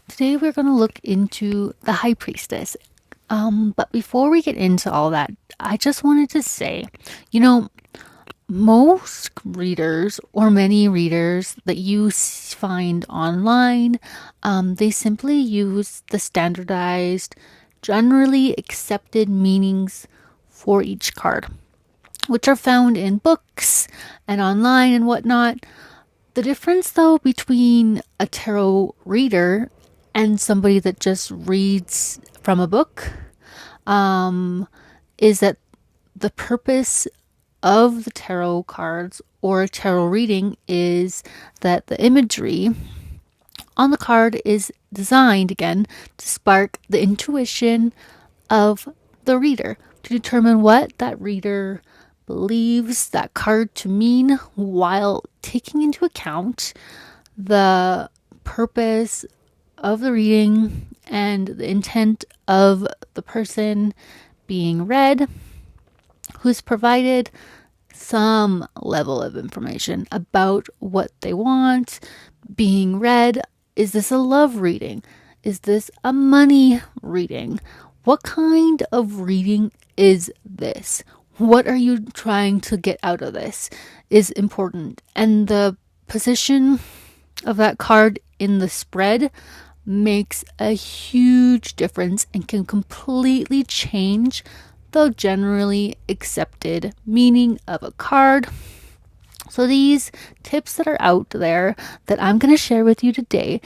Today we're going to look into the High Priestess. But before we get into all that, I just wanted to say, you know, most readers or many readers that you find online, they simply use the standardized, generally accepted meanings for each card, which are found in books and online and whatnot. The difference, though, between a tarot reader and somebody that just reads from a book is that the purpose of the tarot cards or a tarot reading is that the imagery on the card is designed, again, to spark the intuition of the reader to determine what that reader believes that card to mean while taking into account the purpose of the reading and the intent of the person being read, who's provided some level of information about what they want being read. Is this a love reading? Is this a money reading? What kind of reading is this? What are you trying to get out of this is important. And the position of that card in the spread makes a huge difference and can completely change the generally accepted meaning of a card. So these tips that are out there that I'm going to share with you today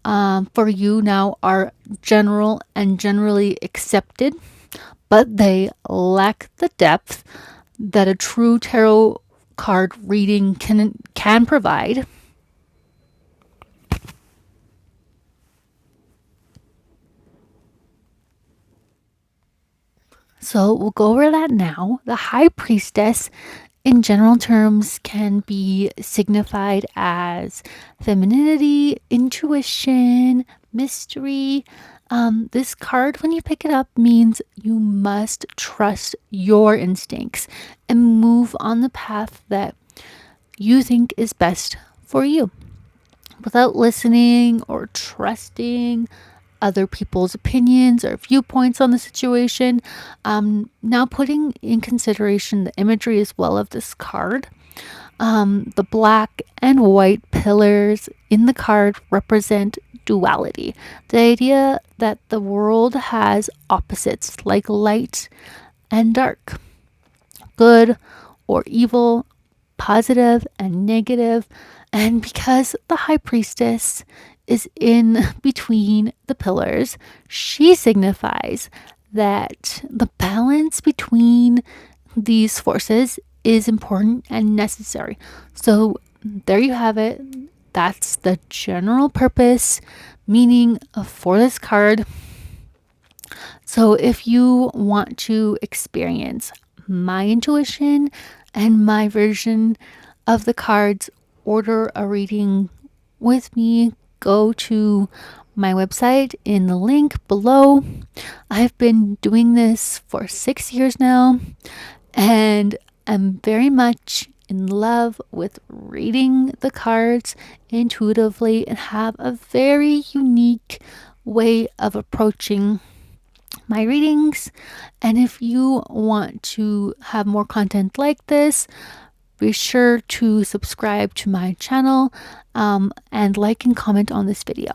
for you now are general and generally accepted, but they lack the depth that a true tarot card reading can provide. So we'll go over that now. The High Priestess, in general terms, can be signified as femininity, intuition, mystery. This card, when you pick it up, means you must trust your instincts and move on the path that you think is best for you without listening or trusting other people's opinions or viewpoints on the situation. Now, putting in consideration the imagery as well of this card, the black and white pillars in the card represent duality. The idea that the world has opposites like light and dark, good or evil, positive and negative. And because the High Priestess is in between the pillars, she signifies that the balance between these forces is important and necessary. So there you have it. That's the general purpose meaning for this card. So if you want to experience my intuition and my version of the cards, order a reading with me, go to my website in the link below. I've been doing this for 6 years now, and I'm very much in love with reading the cards intuitively and have a very unique way of approaching my readings. And if you want to have more content like this, be sure to subscribe to my channel and like and comment on this video.